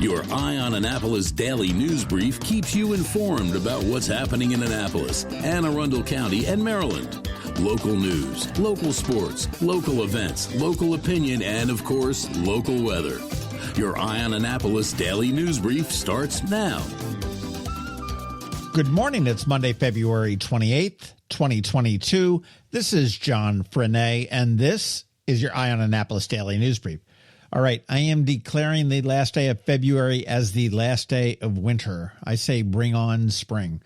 Your Eye on Annapolis daily news brief keeps you informed about what's happening in Annapolis and Arundel County and Maryland. Local news, local sports, local events, local opinion, and, of course, local weather. Your Eye on Annapolis daily news brief starts now. Good morning. It's Monday, February 28th, 2022. This is John Frenaye, and this is your Eye on Annapolis daily news brief. All right, I am declaring the last day of February as the last day of winter. I say bring on spring.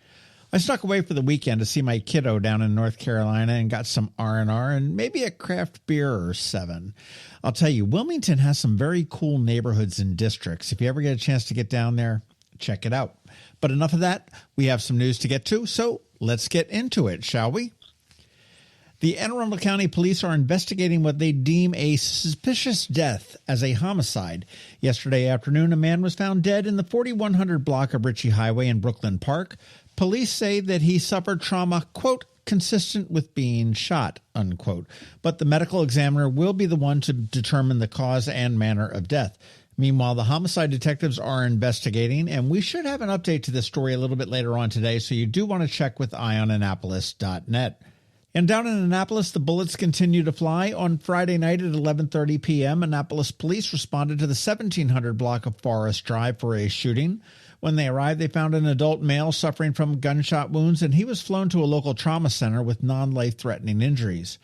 I snuck away for the weekend to see my kiddo down in North Carolina and got some R&R and maybe a craft beer or 7. I'll tell you, Wilmington has some very cool neighborhoods and districts. If you ever get a chance to get down there, check it out. But enough of that. We have some news to get to, so let's get into it, shall we? The Arundel County Police are investigating what they deem a suspicious death as a homicide. Yesterday afternoon, a man was found dead in the 4100 block of Ritchie Highway in Brooklyn Park. Police say that he suffered trauma, quote, consistent with being shot, unquote. But the medical examiner will be the one to determine the cause and manner of death. Meanwhile, the homicide detectives are investigating, and we should have an update to this story a little bit later on today, so you do want to check with eyeonannapolis.net. And down in Annapolis, the bullets continue to fly. On Friday night at 11:30 p.m., Annapolis Police responded to the 1700 block of Forest Drive for a shooting. When they arrived, they found an adult male suffering from gunshot wounds, and he was flown to a local trauma center with non-life-threatening injuries.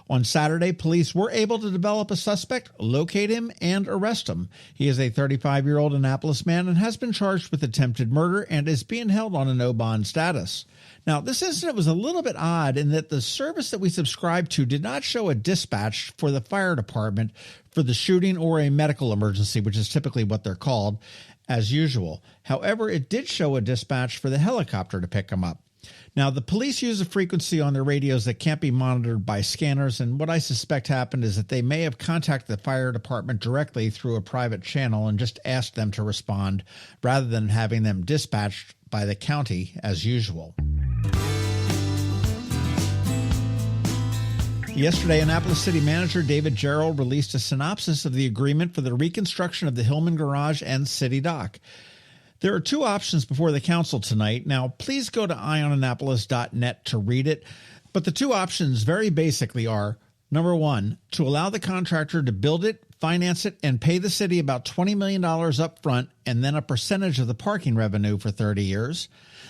On Saturday, police were able to develop a suspect, locate him, and arrest him. He is a 35-year-old Annapolis man and has been charged with attempted murder and is being held on a no-bond status. Now, this incident was a little bit odd in that the service that we subscribed to did not show a dispatch for the fire department for the shooting or a medical emergency, which is typically what they're called, as usual. However, it did show a dispatch for the helicopter to pick him up. Now, the police use a frequency on their radios that can't be monitored by scanners, and what I suspect happened is that they may have contacted the fire department directly through a private channel and just asked them to respond rather than having them dispatched by the county as usual. Yesterday, Annapolis City Manager David Gerald released a synopsis of the agreement for the reconstruction of the Hillman garage and city dock. There are two options before the council tonight. Now, please go to eyeonannapolis.net to read it. But the two options very basically are, number one, to allow the contractor to build it, finance it, and pay the city about $20 million up front and then a percentage of the parking revenue for 30 years.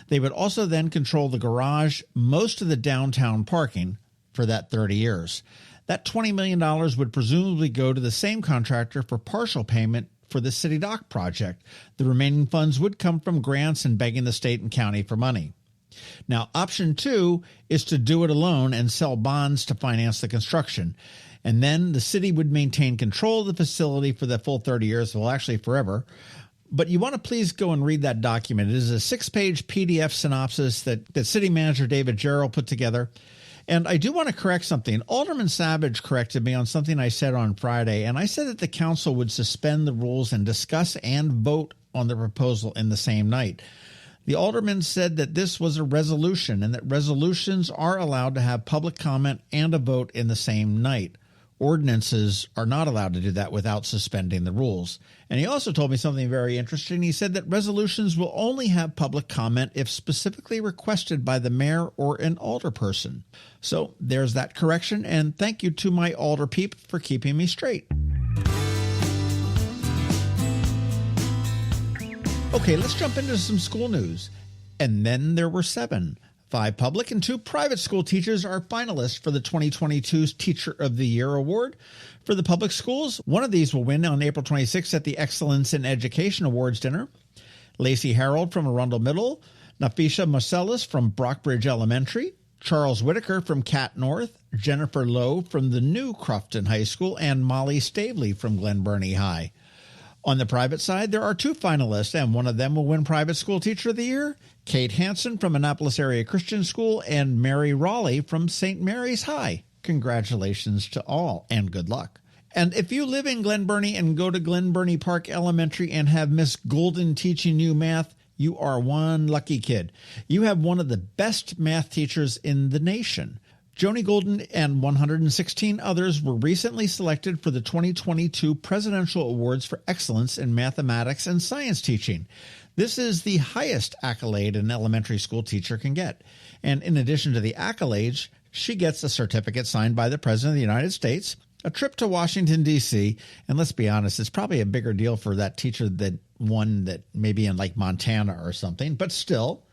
They would also then control the garage, most of the downtown parking for that 30 years. That $20 million would presumably go to the same contractor for partial payment for the city dock project. The remaining funds would come from grants and begging the state and county for money. Now, option two is to do it alone and sell bonds to finance the construction. And then the city would maintain control of the facility for the full 30 years, well, actually forever. But you want to please go and read that document. It is a 6-page PDF synopsis that City Manager David Gerald put together. And I do want to correct something. Alderman Savage corrected me on something I said on Friday, and I said that the council would suspend the rules and discuss and vote on the proposal in the same night. The alderman said that this was a resolution and that resolutions are allowed to have public comment and a vote in the same night. Ordinances are not allowed to do that without suspending the rules. And he also told me something very interesting. He said that resolutions will only have public comment if specifically requested by the mayor or an alderperson. So there's that correction, and thank you to my alderpeep for keeping me straight. Okay, let's jump into some school news. And then there were 7. 5 public and 2 private school teachers are finalists for the 2022 Teacher of the Year Award. For the public schools, one of these will win on April 26th at the Excellence in Education Awards dinner. Lacey Harold from Arundel Middle, Nafisha Marcellus from Brockbridge Elementary, Charles Whitaker from Cat North, Jennifer Lowe from the new Crofton High School, and Molly Stavely from Glen Burnie High. On the private side, there are 2 finalists, and one of them will win Private School Teacher of the Year, Kate Hansen from Annapolis Area Christian School, and Mary Raleigh from St. Mary's High. Congratulations to all, and good luck. And if you live in Glen Burnie and go to Glen Burnie Park Elementary and have Miss Golden teaching you math, you are one lucky kid. You have one of the best math teachers in the nation. Joni Golden and 116 others were recently selected for the 2022 Presidential Awards for Excellence in Mathematics and Science Teaching. This is the highest accolade an elementary school teacher can get. And in addition to the accolades, she gets a certificate signed by the President of the United States, a trip to Washington, D.C., and let's be honest, it's probably a bigger deal for that teacher that one that maybe in like Montana or something, but still,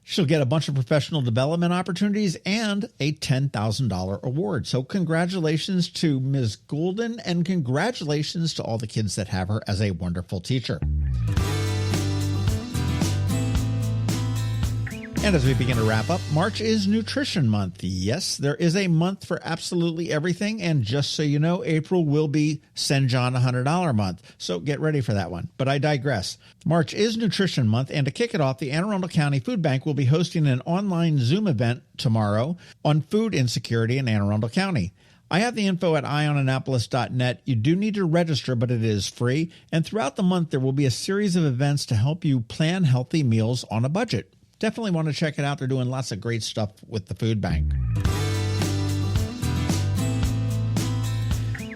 she'll get a bunch of professional development opportunities and a $10,000 award. So congratulations to Ms. Golden, and congratulations to all the kids that have her as a wonderful teacher. And as we begin to wrap up, March is Nutrition Month. Yes, there is a month for absolutely everything. And just so you know, April will be Send John $100 month. So get ready for that one. But I digress. March is Nutrition Month. And to kick it off, the Anne Arundel County Food Bank will be hosting an online Zoom event tomorrow on food insecurity in Anne Arundel County. I have the info at eyeonannapolis.net. You do need to register, but it is free. And throughout the month, there will be a series of events to help you plan healthy meals on a budget. Definitely want to check it out. They're doing lots of great stuff with the food bank.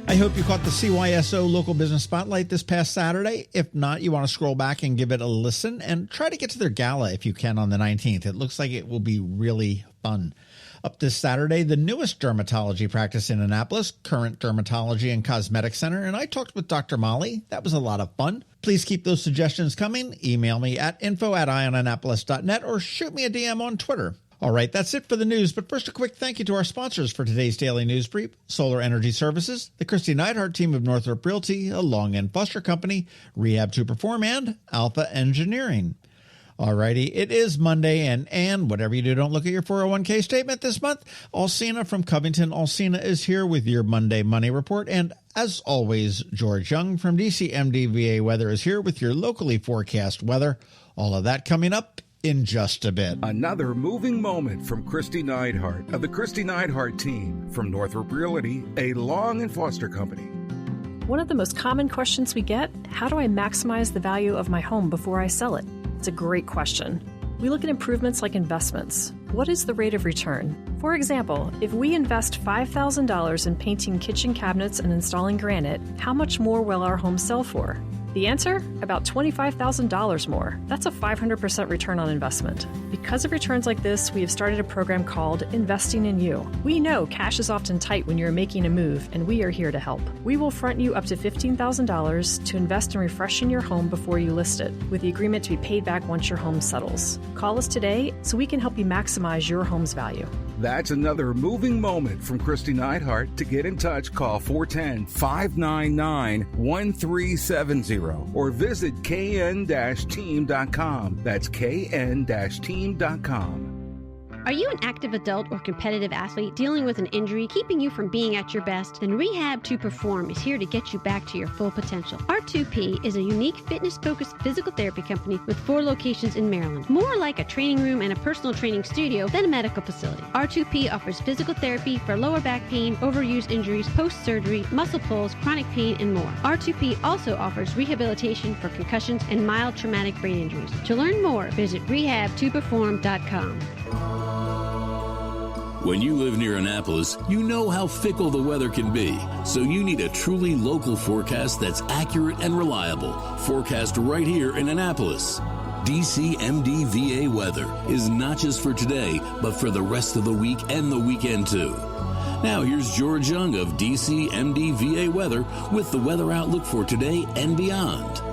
I hope you caught the CYSO Local Business Spotlight this past Saturday. If not, you want to scroll back and give it a listen and try to get to their gala if you can on the 19th. It looks like it will be really fun. Up this Saturday, the newest dermatology practice in Annapolis, Current Dermatology and Cosmetic Center, and I talked with Dr. Molly. That was a lot of fun. Please keep those suggestions coming. Email me at info@eyeonannapolis.net or shoot me a DM on Twitter. All right, that's it for the news. But first, a quick thank you to our sponsors for today's Daily News Brief: Solar Energy Services, the Kristi Neidhardt Team of Northrop Realty, a Long and Foster Company, Rehab to Perform, and Alpha Engineering. Alrighty, it is Monday, and whatever you do, don't look at your 401k statement this month. Alsina from CovingtonAlsina is here with your Monday Money Report, and as always, George Young from DCMDVA Weather is here with your locally forecast weather. All of that coming up in just a bit. Another moving moment from Kristi Neidhardt of the Kristi Neidhardt Team from Northrop Realty, a Long and Foster Company. One of the most common questions we get: how do I maximize the value of my home before I sell it? It's a great question. We look at improvements like investments. What is the rate of return? For example, if we invest $5,000 in painting kitchen cabinets and installing granite, how much more will our home sell for? The answer? About $25,000 more. That's a 500% return on investment. Because of returns like this, we have started a program called Investing in You. We know cash is often tight when you're making a move, and we are here to help. We will front you up to $15,000 to invest in refreshing your home before you list it, with the agreement to be paid back once your home settles. Call us today so we can help you maximize your home's value. That's another moving moment from Kristi Neidhardt. To get in touch, call 410-599-1370 or visit kn-team.com. That's kn-team.com. Are you an active adult or competitive athlete dealing with an injury keeping you from being at your best? Then Rehab to Perform is here to get you back to your full potential. R2P is a unique fitness-focused physical therapy company with 4 locations in Maryland. More like a training room and a personal training studio than a medical facility. R2P offers physical therapy for lower back pain, overuse injuries, post-surgery, muscle pulls, chronic pain, and more. R2P also offers rehabilitation for concussions and mild traumatic brain injuries. To learn more, visit rehabtoperform.com. When you live near Annapolis, you know how fickle the weather can be. So you need a truly local forecast that's accurate and reliable. Forecast right here in Annapolis. DCMDVA Weather is not just for today, but for the rest of the week and the weekend too. Now here's George Young of DCMDVA Weather with the weather outlook for today and beyond.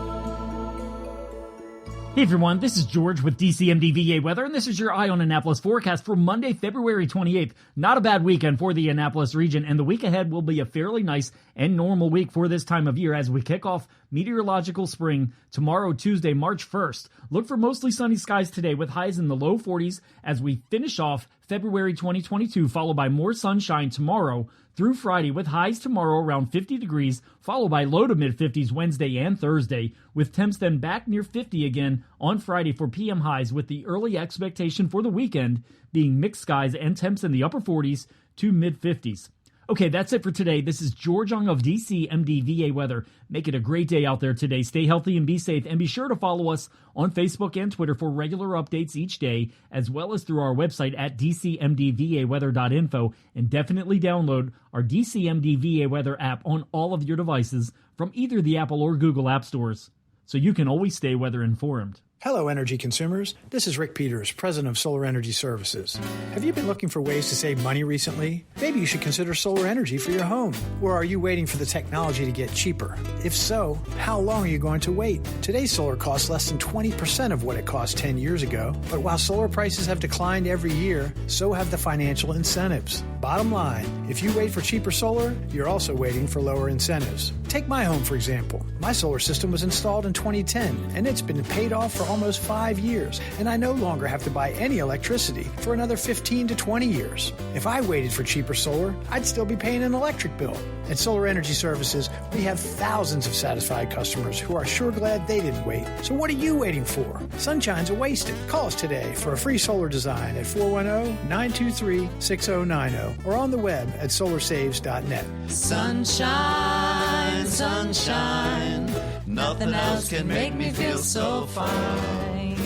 Hey everyone, this is George with DCMDVA Weather, and this is your Eye on Annapolis forecast for Monday, February 28th. Not a bad weekend for the Annapolis region, and the week ahead will be a fairly nice and normal week for this time of year as we kick off meteorological spring tomorrow, Tuesday, March 1st. Look for mostly sunny skies today with highs in the low 40s as we finish off February 2022, followed by more sunshine tomorrow through Friday with highs tomorrow around 50 degrees, followed by low to mid-50s Wednesday and Thursday, with temps then back near 50 again on Friday for PM highs, with the early expectation for the weekend being mixed skies and temps in the upper 40s to mid-50s. Okay, that's it for today. This is George Young of DCMDVA Weather. Make it a great day out there today. Stay healthy and be safe. And be sure to follow us on Facebook and Twitter for regular updates each day, as well as through our website at dcmdvaweather.info. And definitely download our DCMDVA Weather app on all of your devices from either the Apple or Google app stores, so you can always stay weather informed. Hello, energy consumers. This is Rick Peters, president of Solar Energy Services. Have you been looking for ways to save money recently? Maybe you should consider solar energy for your home. Or are you waiting for the technology to get cheaper? If so, how long are you going to wait? Today's solar costs less than 20% of what it cost 10 years ago. But while solar prices have declined every year, so have the financial incentives. Bottom line, if you wait for cheaper solar, you're also waiting for lower incentives. Take my home, for example. My solar system was installed in 2010, and it's been paid off for almost 5 years, and I no longer have to buy any electricity for another 15 to 20 years. If I waited for cheaper solar, I'd still be paying an electric bill. At Solar Energy Services, we have thousands of satisfied customers who are sure glad they didn't wait. So what are you waiting for? Sunshine's a wasted. Call us today for a free solar design at 410-923-6090 or on the web at solarsaves.net. Sunshine, sunshine, nothing else can make me feel so fine.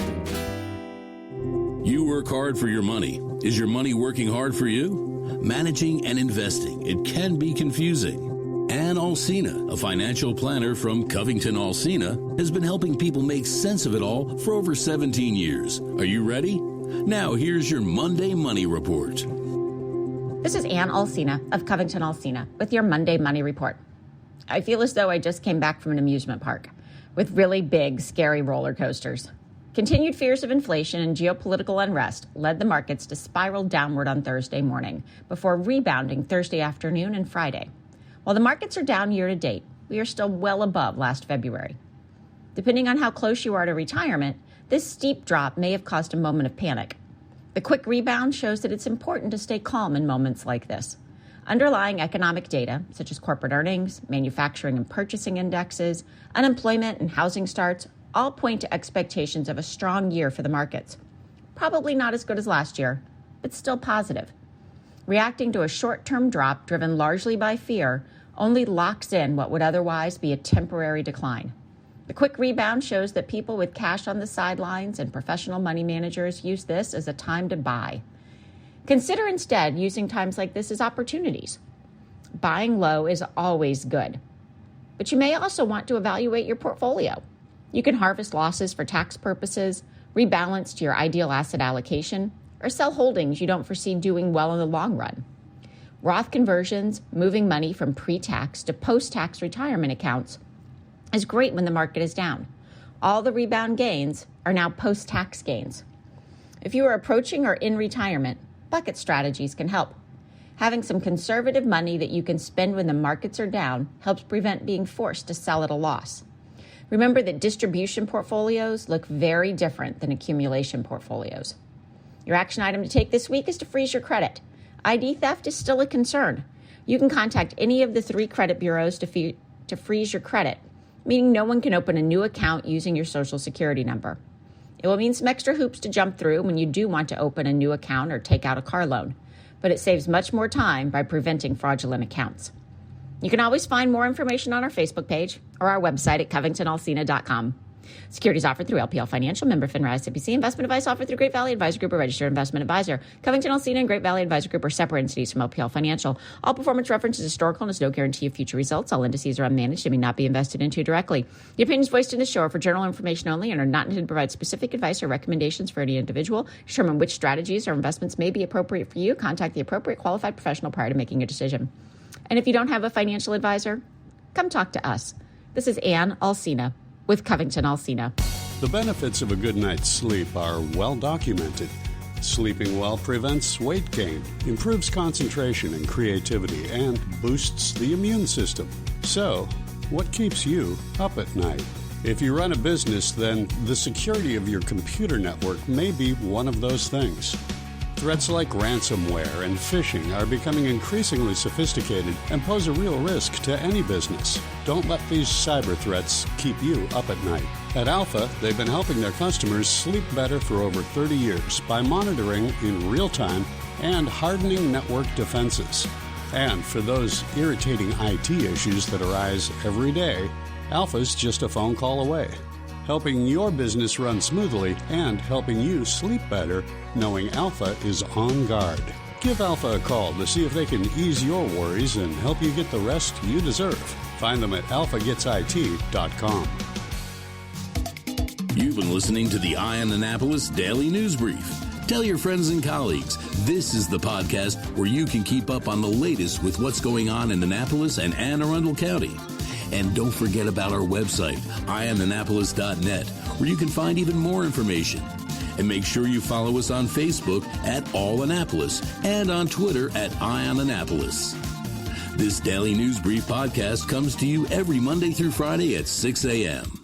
You work hard for your money. Is your money working hard for you? Managing and investing, it can be confusing. Ann Alsina, a financial planner from CovingtonAlsina, has been helping people make sense of it all for over 17 years. Are you ready? Now here's your Monday Money Report. This is Ann Alsina of CovingtonAlsina with your Monday Money Report. I feel as though I just came back from an amusement park with really big, scary roller coasters. Continued fears of inflation and geopolitical unrest led the markets to spiral downward on Thursday morning before rebounding Thursday afternoon and Friday. While the markets are down year to date, we are still well above last February. Depending on how close you are to retirement, this steep drop may have caused a moment of panic. The quick rebound shows that it's important to stay calm in moments like this. Underlying economic data, such as corporate earnings, manufacturing and purchasing indexes, unemployment and housing starts, all point to expectations of a strong year for the markets. Probably not as good as last year, but still positive. Reacting to a short-term drop driven largely by fear only locks in what would otherwise be a temporary decline. The quick rebound shows that people with cash on the sidelines and professional money managers use this as a time to buy. Consider instead using times like this as opportunities. Buying low is always good, but you may also want to evaluate your portfolio. You can harvest losses for tax purposes, rebalance to your ideal asset allocation, or sell holdings you don't foresee doing well in the long run. Roth conversions, moving money from pre-tax to post-tax retirement accounts, is great when the market is down. All the rebound gains are now post-tax gains. If you are approaching or in retirement, bucket strategies can help. Having some conservative money that you can spend when the markets are down helps prevent being forced to sell at a loss. Remember that distribution portfolios look very different than accumulation portfolios. Your action item to take this week is to freeze your credit. ID theft is still a concern. You can contact any of the 3 credit bureaus to freeze your credit, meaning no one can open a new account using your Social Security number. It will mean some extra hoops to jump through when you do want to open a new account or take out a car loan, but it saves much more time by preventing fraudulent accounts. You can always find more information on our Facebook page or our website at CovingtonAlsina.com. Securities offered through LPL Financial, member FINRA SIPC. Investment advice offered through Great Valley Advisor Group, a registered investment advisor. CovingtonAlsina and Great Valley Advisor Group are separate entities from LPL Financial. All performance reference is historical and is no guarantee of future results. All indices are unmanaged and may not be invested into directly. The opinions voiced in this show are for general information only and are not intended to provide specific advice or recommendations for any individual. To determine which strategies or investments may be appropriate for you, contact the appropriate qualified professional prior to making a decision. And if you don't have a financial advisor, come talk to us. This is Ann Alsina with CovingtonAlsina. The benefits of a good night's sleep are well documented. Sleeping well prevents weight gain, improves concentration and creativity, and boosts the immune system. So, what keeps you up at night? If you run a business, then the security of your computer network may be one of those things. Threats like ransomware and phishing are becoming increasingly sophisticated and pose a real risk to any business. Don't let these cyber threats keep you up at night. At Alpha, they've been helping their customers sleep better for over 30 years by monitoring in real time and hardening network defenses. And for those irritating IT issues that arise every day, Alpha's just a phone call away, helping your business run smoothly and helping you sleep better, knowing Alpha is on guard. Give Alpha a call to see if they can ease your worries and help you get the rest you deserve. Find them at alphagetsit.com. You've been listening to the Eye on Annapolis Daily News Brief. Tell your friends and colleagues, this is the podcast where you can keep up on the latest with what's going on in Annapolis and Anne Arundel County. And don't forget about our website, eyeonannapolis.net, where you can find even more information. And make sure you follow us on Facebook at All Annapolis and on Twitter at Eye on Annapolis. This Daily News Brief podcast comes to you every Monday through Friday at 6 a.m.